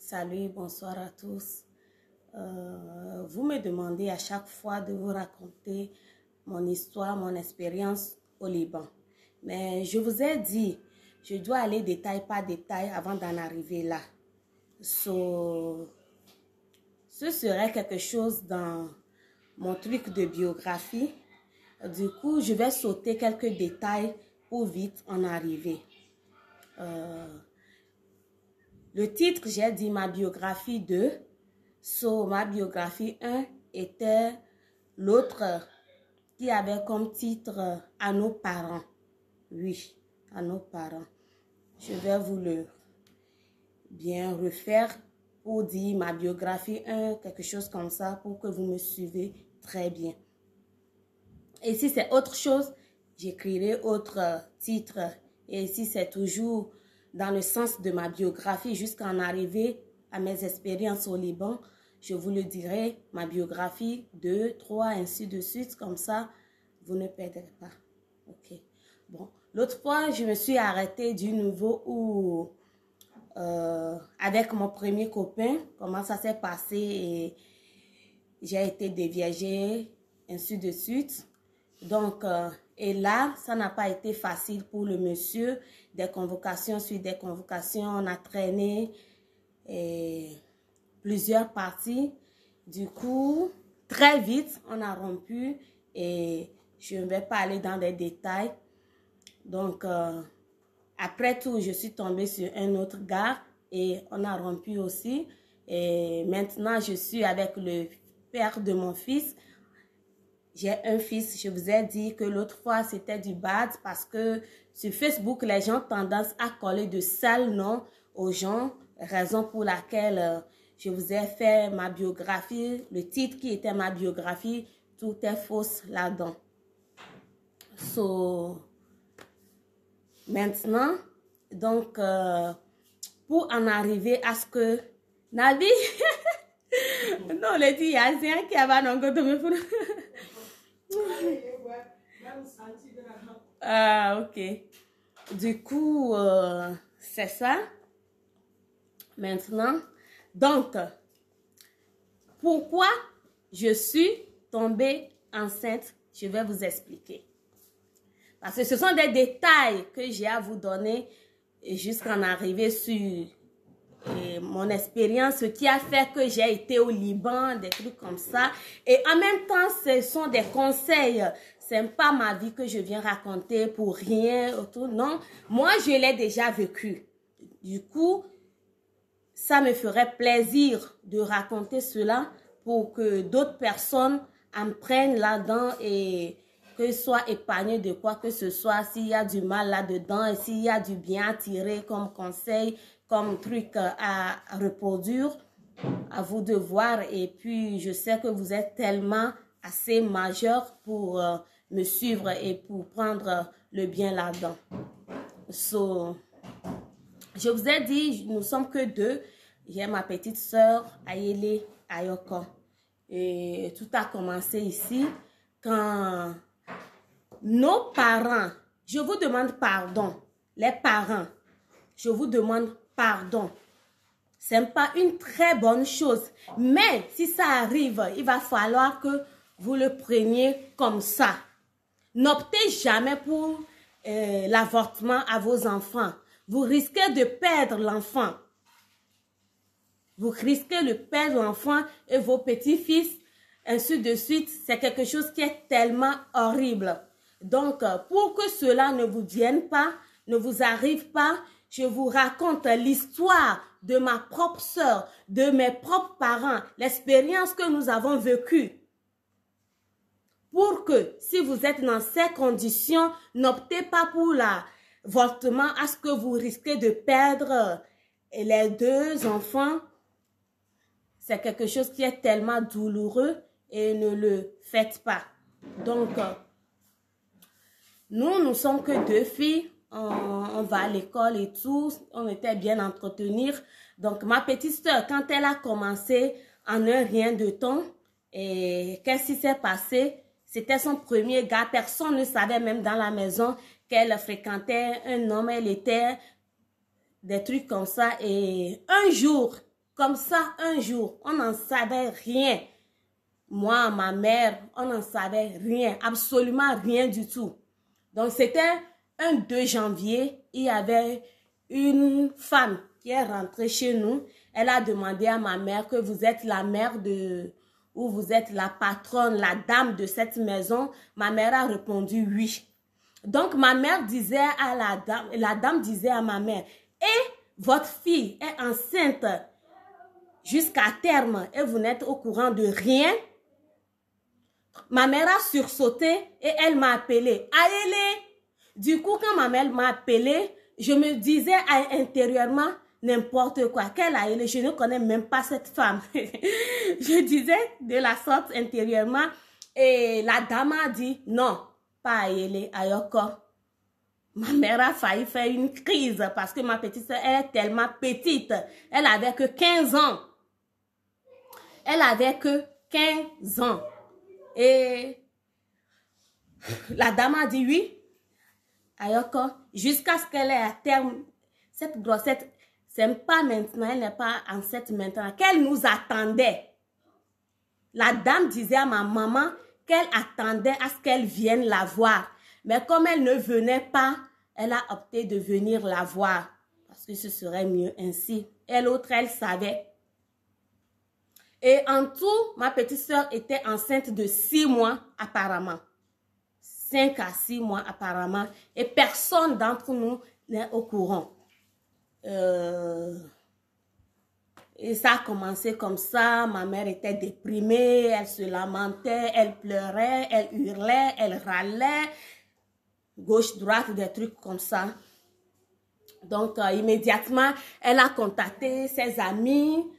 Salut, bonsoir à tous. Vous me demandez à chaque fois de vous raconter mon histoire, mon expérience au Liban. Mais je vous ai dit, je dois aller détail par détail avant d'en arriver là. Ce serait quelque chose dans mon truc de biographie. Du coup, je vais sauter quelques détails pour vite en arriver. Le titre, j'ai dit ma biographie 2. Ma biographie 1 était l'autre qui avait comme titre à nos parents. Oui, à nos parents. Je vais vous le bien refaire pour dire ma biographie 1, quelque chose comme ça, pour que vous me suivez très bien. Et si c'est autre chose, j'écrirai autre titre. Et si c'est toujours dans le sens de ma biographie jusqu'à en arriver à mes expériences au Liban, je vous le dirai, ma biographie 2, 3, ainsi de suite, comme ça, vous ne perdrez pas. Ok. Bon, l'autre fois, je me suis arrêtée du niveau où, avec mon premier copain, comment ça s'est passé et j'ai été déviagée, ainsi de suite. Donc, et là, ça n'a pas été facile pour le monsieur. Des convocations sur des convocations, on a traîné plusieurs parties. Du coup, très vite, on a rompu et je ne vais pas aller dans les détails. Donc, après tout, je suis tombée sur un autre gars et on a rompu aussi. Et maintenant, je suis avec le père de mon fils. J'ai un fils, je vous ai dit que l'autre fois, c'était du bad parce que sur Facebook, les gens ont tendance à coller de sales noms aux gens, raison pour laquelle je vous ai fait ma biographie, le titre qui était ma biographie, tout est fausse là-dedans. Maintenant, donc, pour en arriver à ce que Nabi, non, le dit, il y a un qui avait un de me Ah, ok. Du coup, c'est ça. Maintenant, donc, pourquoi je suis tombée enceinte, je vais vous expliquer. Parce que ce sont des détails que j'ai à vous donner jusqu'à en arriver sur mon expérience, ce qui a fait que j'ai été au Liban, des trucs comme ça. Et en même temps, ce sont des conseils. C'est pas ma vie que je viens raconter pour rien autour. Non, moi, je l'ai déjà vécu. Du coup, ça me ferait plaisir de raconter cela pour que d'autres personnes en prennent là-dedans et que soient épargnées de quoi que ce soit. S'il y a du mal là-dedans et s'il y a du bien à tirer comme conseil, comme truc à reproduire, à vous de voir. Et puis, je sais que vous êtes tellement assez majeur pour me suivre et pour prendre le bien là-dedans. Je vous ai dit, nous sommes que deux. J'ai ma petite sœur, Ayele Ayoko. Et tout a commencé ici quand nos parents, je vous demande pardon, les parents, je vous demande pardon. Ce n'est pas une très bonne chose. Mais si ça arrive, il va falloir que vous le preniez comme ça. N'optez jamais pour l'avortement à vos enfants. Vous risquez de perdre l'enfant. Vous risquez de perdre l'enfant et vos petits-fils, ainsi de suite. C'est quelque chose qui est tellement horrible. Donc, pour que cela ne vous vienne pas, ne vous arrive pas, je vous raconte l'histoire de ma propre sœur, de mes propres parents, l'expérience que nous avons vécue. Pour que, si vous êtes dans ces conditions, n'optez pas pour l'avortement à ce que vous risquez de perdre les deux enfants. C'est quelque chose qui est tellement douloureux et ne le faites pas. Donc, nous sommes que deux filles. On va à l'école et tout. On était bien entretenus. Donc, ma petite soeur, quand elle a commencé en un rien de temps, et qu'est-ce qui s'est passé? C'était son premier gars. Personne ne savait même dans la maison qu'elle fréquentait un homme. Elle était des trucs comme ça. Et un jour, Comme ça, un jour, on n'en savait rien. Moi, ma mère, on n'en savait rien, absolument rien du tout. Donc, c'était un 2 janvier, il y avait une femme qui est rentrée chez nous. Elle a demandé à ma mère que vous êtes la mère de, ou vous êtes la patronne, la dame de cette maison. Ma mère a répondu oui. Donc, ma mère disait à la dame disait à ma mère, et votre fille est enceinte jusqu'à terme et vous n'êtes au courant de rien. Ma mère a sursauté et elle m'a appelé. Aïe! Du coup, quand ma mère m'a appelé, je me disais intérieurement n'importe quoi. Quelle aïe! Je ne connais même pas cette femme. Je disais de la sorte intérieurement. Et la dame a dit non, pas aïe, ayoko. Ma mère a failli faire une crise parce que ma petite soeur est tellement petite. Elle avait que 15 ans. Elle avait que 15 ans. Et la dame a dit oui, ayoko, jusqu'à ce qu'elle ait à terme cette grossesse. C'est pas maintenant, elle n'est pas enceinte maintenant, qu'elle nous attendait. La dame disait à ma maman qu'elle attendait à ce qu'elle vienne la voir. Mais comme elle ne venait pas, elle a opté de venir la voir. Parce que ce serait mieux ainsi. Et l'autre, elle savait. Et en tout, ma petite soeur était enceinte de 6 mois apparemment. 5 à 6 mois apparemment. Et personne d'entre nous n'est au courant. Et ça a commencé comme ça. Ma mère était déprimée, elle se lamentait, elle pleurait, elle hurlait, elle râlait. Gauche, droite, des trucs comme ça. Donc, immédiatement, elle a contacté ses amis.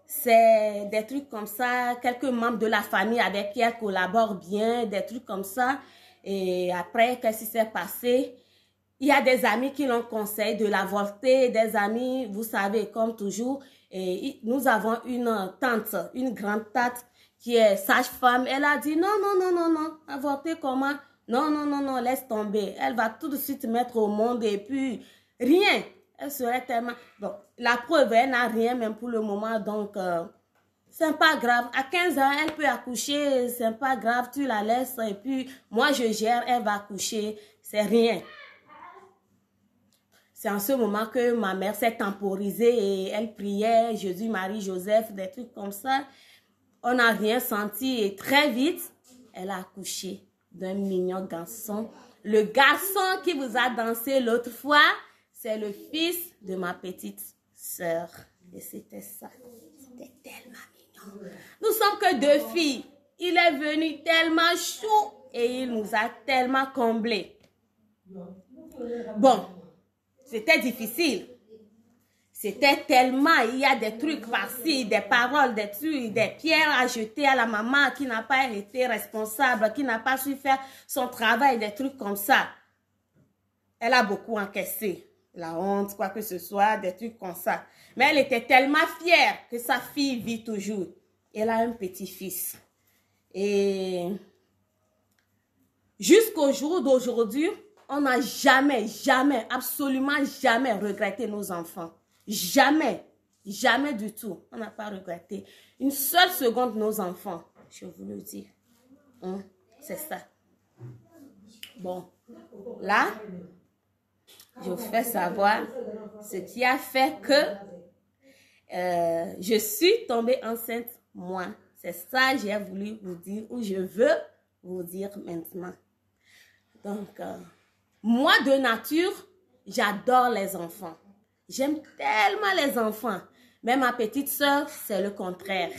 C'est des trucs comme ça, quelques membres de la famille avec qui elle collabore bien, des trucs comme ça. Et après, qu'est-ce qui s'est passé? Il y a des amis qui l'ont conseillé de l'avorter, des amis, vous savez, comme toujours. Et nous avons une tante, une grande tante qui est sage-femme. Elle a dit non, non, non, non, non, avorter comment? Non, non, non, non, laisse tomber. Elle va tout de suite mettre au monde et puis rien. Elle serait tellement... Bon, la preuve, elle n'a rien même pour le moment, donc c'est pas grave. À 15 ans, elle peut accoucher, c'est pas grave, tu la laisses et puis moi je gère, elle va accoucher, c'est rien. C'est en ce moment que ma mère s'est temporisée et elle priait Jésus, Marie, Joseph, des trucs comme ça. On n'a rien senti et très vite, elle a accouché d'un mignon garçon. Le garçon qui vous a dansé l'autre fois, c'est le fils de ma petite sœur. Et c'était ça. C'était tellement mignon. Nous sommes que 2 filles. Il est venu tellement chou et il nous a tellement comblés. Bon, c'était difficile. C'était tellement, il y a des trucs par-ci, des paroles, des trucs, des pierres à jeter à la maman qui n'a pas été responsable, qui n'a pas su faire son travail, des trucs comme ça. Elle a beaucoup encaissé. La honte, quoi que ce soit, des trucs comme ça. Mais elle était tellement fière que sa fille vit toujours. Elle a un petit-fils. Et jusqu'au jour d'aujourd'hui, on n'a jamais, jamais, absolument jamais regretté nos enfants. Jamais, jamais du tout. On n'a pas regretté une seule seconde nos enfants. Je vous le dis. Hein? C'est ça. Bon, là, je vous fais savoir ce qui a fait que je suis tombée enceinte, moi. C'est ça que j'ai voulu vous dire, ou je veux vous dire maintenant. Donc, moi de nature, j'adore les enfants. J'aime tellement les enfants. Mais ma petite soeur, c'est le contraire.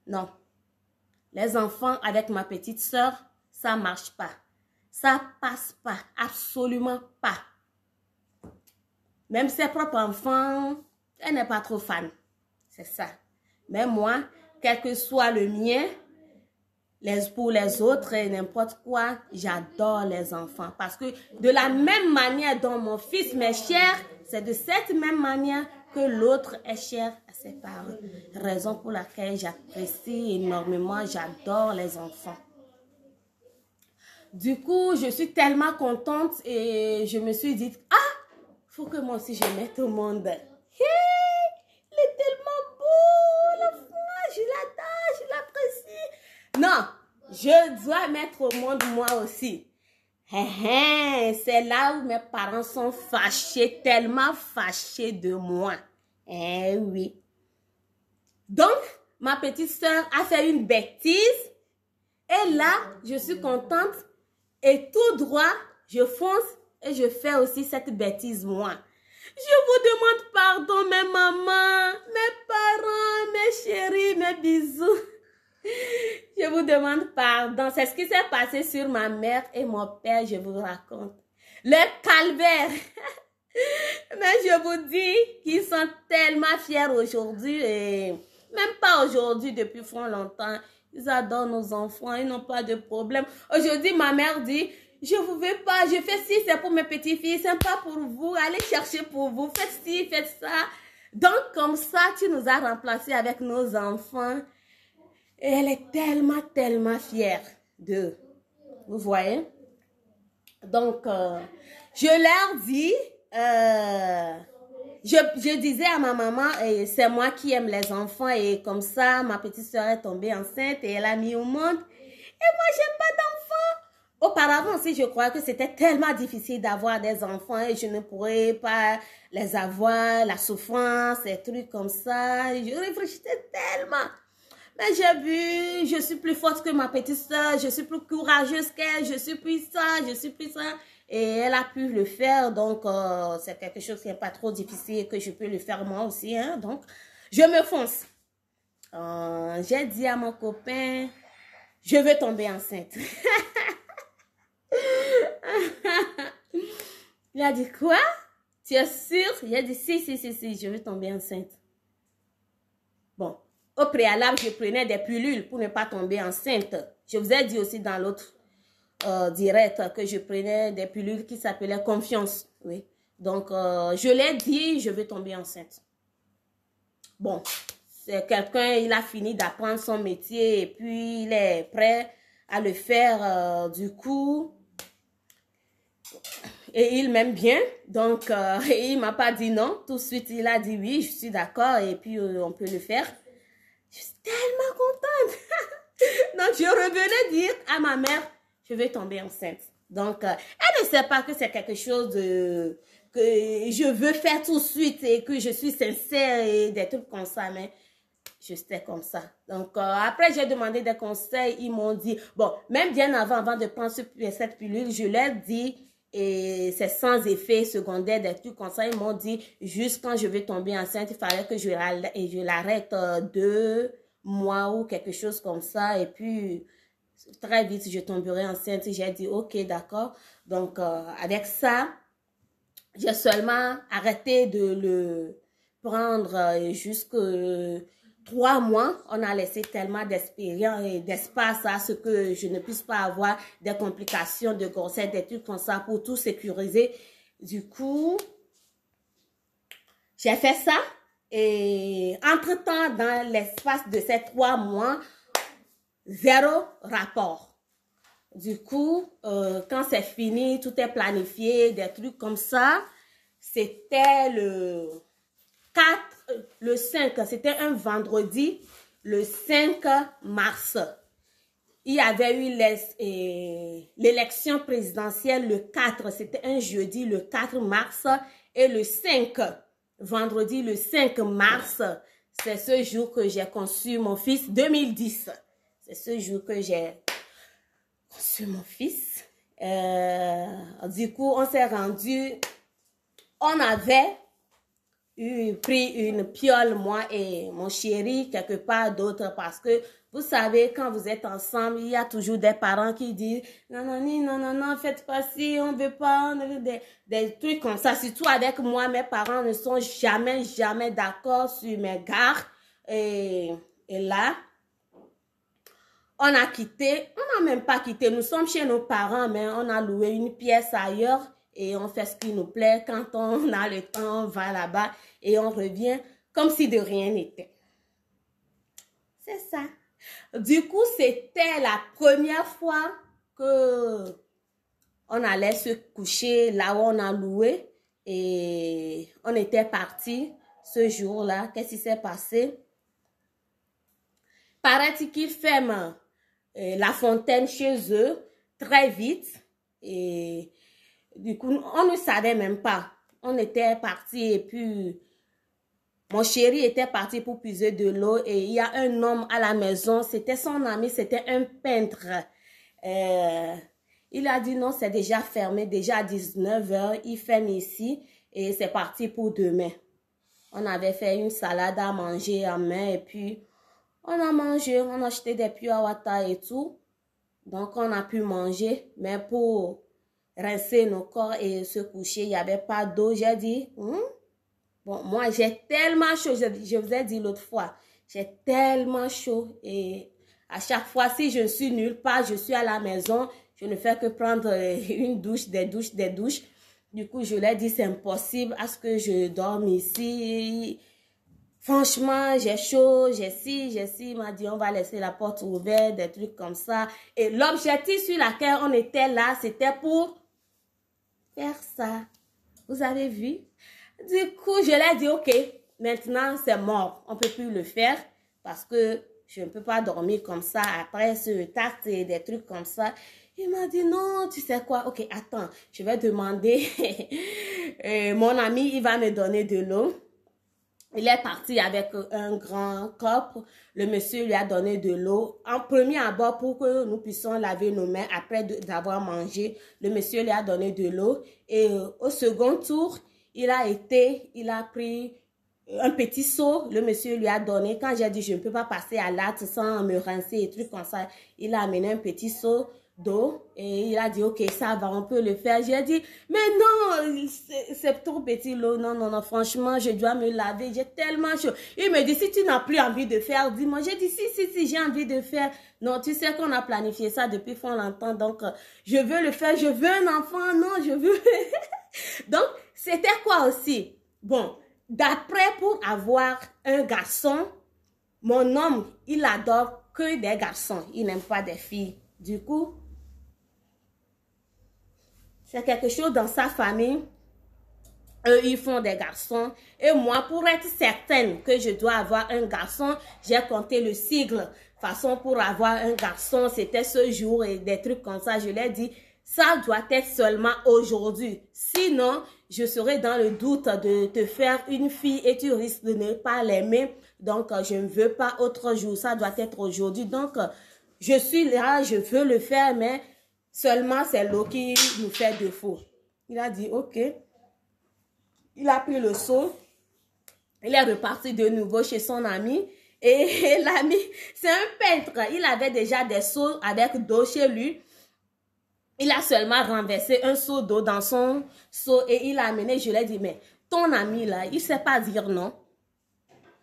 Non. Les enfants avec ma petite soeur, ça ne marche pas. Ça passe pas. Absolument pas. Même ses propres enfants, elle n'est pas trop fan. C'est ça. Mais moi, quel que soit le mien, pour les autres, n'importe quoi, j'adore les enfants. Parce que de la même manière dont mon fils m'est cher, c'est de cette même manière que l'autre est cher à ses parents. Raison pour laquelle j'apprécie énormément, j'adore les enfants. Du coup, je suis tellement contente et je me suis dit, ah, faut que moi aussi je mette au monde. Hey, il est tellement je dois mettre au monde moi aussi. C'est là où mes parents sont fâchés, tellement fâchés de moi. Eh oui. Donc, ma petite sœur a fait une bêtise. Et là, je suis contente. Et tout droit, je fonce et je fais aussi cette bêtise moi. Je vous demande pardon, mes mamans, mes parents, mes chéris, mes bisous. Je vous demande pardon. C'est ce qui s'est passé sur ma mère et mon père, je vous raconte. Le calvaire. Mais je vous dis qu'ils sont tellement fiers aujourd'hui et même pas aujourd'hui, depuis fort longtemps. Ils adorent nos enfants, ils n'ont pas de problème. Aujourd'hui, ma mère dit, je vous veux pas, je fais ci, c'est pour mes petites-filles, c'est pas pour vous, allez chercher pour vous, faites ci, faites ça. Donc, comme ça, tu nous as remplacés avec nos enfants. Et elle est tellement, tellement fière d'eux. Vous voyez? Donc, je leur dis, je disais à ma maman, c'est moi qui aime les enfants et comme ça, ma petite soeur est tombée enceinte et elle a mis au monde. Et moi, j'aime pas d'enfants. Auparavant aussi, je crois que c'était tellement difficile d'avoir des enfants et je ne pourrais pas les avoir, la souffrance, et trucs comme ça. Je réfléchissais tellement. Mais j'ai vu, je suis plus forte que ma petite soeur, je suis plus courageuse qu'elle, je suis plus ça, je suis plus ça. Et elle a pu le faire, donc c'est quelque chose qui n'est pas trop difficile, que je peux le faire moi aussi. Hein, donc, je me fonce. J'ai dit à mon copain, je veux tomber enceinte. Il a dit, quoi? Tu es sûre? Il a dit, si, je veux tomber enceinte. Bon. Au préalable, je prenais des pilules pour ne pas tomber enceinte. Je vous ai dit aussi dans l'autre direct que je prenais des pilules qui s'appelaient Confiance. Oui. Donc, je l'ai dit, je vais tomber enceinte. Bon, c'est quelqu'un, il a fini d'apprendre son métier et puis il est prêt à le faire du coup. Et il m'aime bien, donc il ne m'a pas dit non. Tout de suite, il a dit oui, je suis d'accord et puis on peut le faire. Je suis tellement contente. Donc, je revenais dire à ma mère, je vais tomber enceinte. Donc, elle ne sait pas que c'est quelque chose que je veux faire tout de suite et que je suis sincère et des trucs comme ça, mais je sais comme ça. Donc, après, j'ai demandé des conseils. Ils m'ont dit, bon, même bien avant de prendre cette pilule, je leur dis, et c'est sans effet secondaire, des trucs comme ça. Ils m'ont dit, juste quand je vais tomber enceinte, il fallait que je l'arrête 2 mois ou quelque chose comme ça. Et puis, très vite, je tomberai enceinte. J'ai dit, ok, d'accord. Donc, avec ça, j'ai seulement arrêté de le prendre jusque 3 mois. On a laissé tellement d'expérience et d'espace à ce que je ne puisse pas avoir des complications de grossesse, des trucs comme ça pour tout sécuriser. Du coup, j'ai fait ça. Et entre-temps, dans l'espace de ces 3 mois, 0 rapport. Du coup, quand c'est fini, tout est planifié, des trucs comme ça. C'était le 5, c'était un vendredi, le 5 mars. Il y avait eu l'élection présidentielle le 4, c'était un jeudi, le 4 mars. Et le 5, vendredi, le 5 mars, c'est ce jour que j'ai conçu mon fils, 2010. C'est ce jour que j'ai conçu mon fils. Du coup, on s'est rendu, on avait pris une piole, moi et mon chéri, quelque part d'autre, parce que vous savez, quand vous êtes ensemble, il y a toujours des parents qui disent non, non, faites pas ci, on veut pas, on veut des trucs comme ça. Surtout avec moi, mes parents ne sont jamais d'accord sur mes gardes. Et là, on a quitté, on n'a même pas quitté, nous sommes chez nos parents, mais on a loué une pièce ailleurs et on fait ce qui nous plaît. Quand on a le temps, on va là-bas et on revient comme si de rien n'était. C'est ça. Du coup, c'était la première fois que on allait se coucher là où on a loué et on était parti ce jour-là. Qu'est-ce qui s'est passé? Paraît-il qu'il fait la fontaine chez eux très vite. Et du coup, on ne savait même pas. On était parti et puis mon chéri était parti pour puiser de l'eau et il y a un homme à la maison. C'était son ami, c'était un peintre. Il a dit non, c'est déjà fermé, déjà à 19 h. Il ferme ici et c'est parti pour demain. On avait fait une salade à manger en main et puis on a mangé, on a acheté des pure water et tout. Donc on a pu manger, mais pour rincer nos corps et se coucher, il n'y avait pas d'eau. J'ai dit, bon, moi j'ai tellement chaud, je vous ai dit l'autre fois, j'ai tellement chaud et à chaque fois, si je suis nulle part, je suis à la maison, je ne fais que prendre une douche, des douches. Du coup, je lui ai dit, c'est impossible à ce que je dorme ici. Franchement, j'ai chaud, j'ai ci. Il m'a dit, on va laisser la porte ouverte, des trucs comme ça. Et l'objectif sur lequel on était là, c'était pour faire ça. Vous avez vu? Du coup, je lui ai dit, ok, maintenant c'est mort. On ne peut plus le faire parce que je ne peux pas dormir comme ça après ce tact et des trucs comme ça. Il m'a dit, non, tu sais quoi? Ok, attends, je vais demander. Mon ami, il va me donner de l'eau. Il est parti avec un grand cop. Le monsieur lui a donné de l'eau. En premier abord, pour que nous puissions laver nos mains après d'avoir mangé, le monsieur lui a donné de l'eau. Et au second tour, il a pris un petit seau. Le monsieur lui a donné. Quand j'ai dit, je ne peux pas passer à l'acte sans me rincer et trucs comme ça, il a amené un petit seau d'eau et il a dit ok ça va on peut le faire. J'ai dit mais non c'est trop petit l'eau, non franchement je dois me laver, j'ai tellement chaud. Il me dit si tu n'as plus envie de faire dis-moi. J'ai dit si j'ai envie de faire. Non tu sais qu'on a planifié ça depuis fort longtemps donc je veux le faire, je veux un enfant, non je veux donc c'était quoi aussi bon d'après pour avoir un garçon, mon homme il adore que des garçons, il n'aime pas des filles. Du coup, c'est quelque chose dans sa famille. Eux, ils font des garçons. Et moi, pour être certaine que je dois avoir un garçon, j'ai compté le sigle. Façon pour avoir un garçon, c'était ce jour et des trucs comme ça. Je l'ai dit, ça doit être seulement aujourd'hui. Sinon, je serai dans le doute de te faire une fille et tu risques de ne pas l'aimer. Donc, je ne veux pas autre jour. Ça doit être aujourd'hui. Donc, je suis là, je veux le faire, mais seulement c'est l'eau qui nous fait défaut. Il a dit, ok. Il a pris le seau. Il est reparti de nouveau chez son ami. Et l'ami, c'est un peintre. Il avait déjà des seaux avec d'eau chez lui. Il a seulement renversé un seau d'eau dans son seau et il a amené. Je lui ai dit, mais ton ami là, il ne sait pas dire non.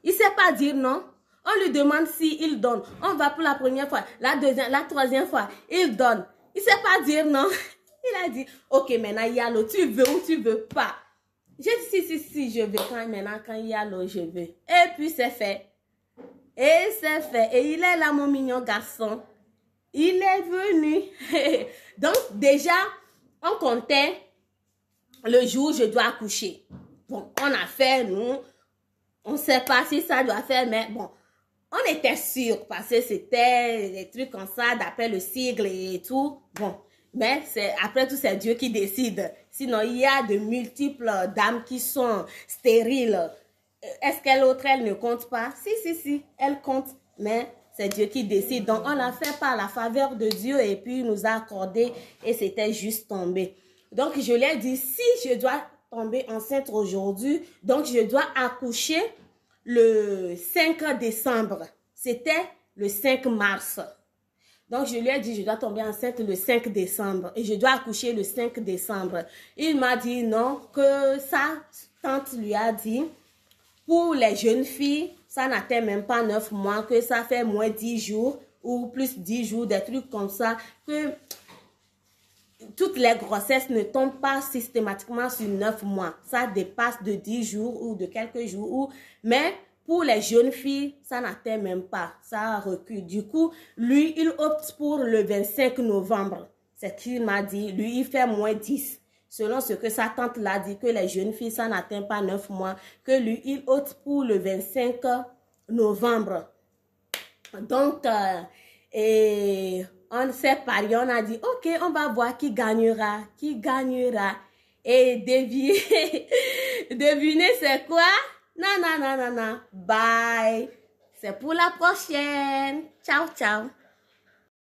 Il ne sait pas dire non. On lui demande s'il donne. On va pour la première fois, la deuxième, la troisième fois. Il donne. Il ne sait pas dire non. Il a dit, ok, maintenant il y a l'eau. Tu veux ou tu ne veux pas? J'ai dit, si, je veux. Maintenant, quand il y a l'eau, je veux. Et puis, c'est fait. Et c'est fait. Et il est là, mon mignon garçon. Il est venu. Donc, déjà, on comptait le jour où je dois accoucher. Bon, on a fait, nous. On ne sait pas si ça doit faire, mais bon, on était sûrs parce que c'était des trucs comme ça, d'après le sigle et tout. Bon, mais après tout, c'est Dieu qui décide. Sinon, il y a de multiples dames qui sont stériles. Est-ce que l'autre, elle ne compte pas? Si, elle compte, mais c'est Dieu qui décide. Donc, on l'a fait par la faveur de Dieu et puis il nous a accordé et c'était juste tombé. Donc, je lui ai dit, si je dois tomber enceinte aujourd'hui, donc je dois accoucher le 5 décembre. C'était le 5 mars. Donc, je lui ai dit, je dois tomber enceinte le 5 décembre et je dois accoucher le 5 décembre. Il m'a dit non, que sa tante lui a dit, pour les jeunes filles, ça n'atteint même pas 9 mois, que ça fait moins 10 jours ou plus 10 jours, des trucs comme ça, que toutes les grossesses ne tombent pas systématiquement sur 9 mois. Ça dépasse de 10 jours ou de quelques jours. Mais pour les jeunes filles, ça n'atteint même pas. Ça recule. Du coup, lui, il opte pour le 25 novembre. C'est ce qu'il m'a dit. Lui, il fait moins 10. Selon ce que sa tante l'a dit, que les jeunes filles, ça n'atteint pas 9 mois. Que lui, il opte pour le 25 novembre. Donc, Et on s'est parié, on a dit, ok, on va voir qui gagnera. Et devinez c'est quoi? Non. Bye. C'est pour la prochaine. Ciao, ciao.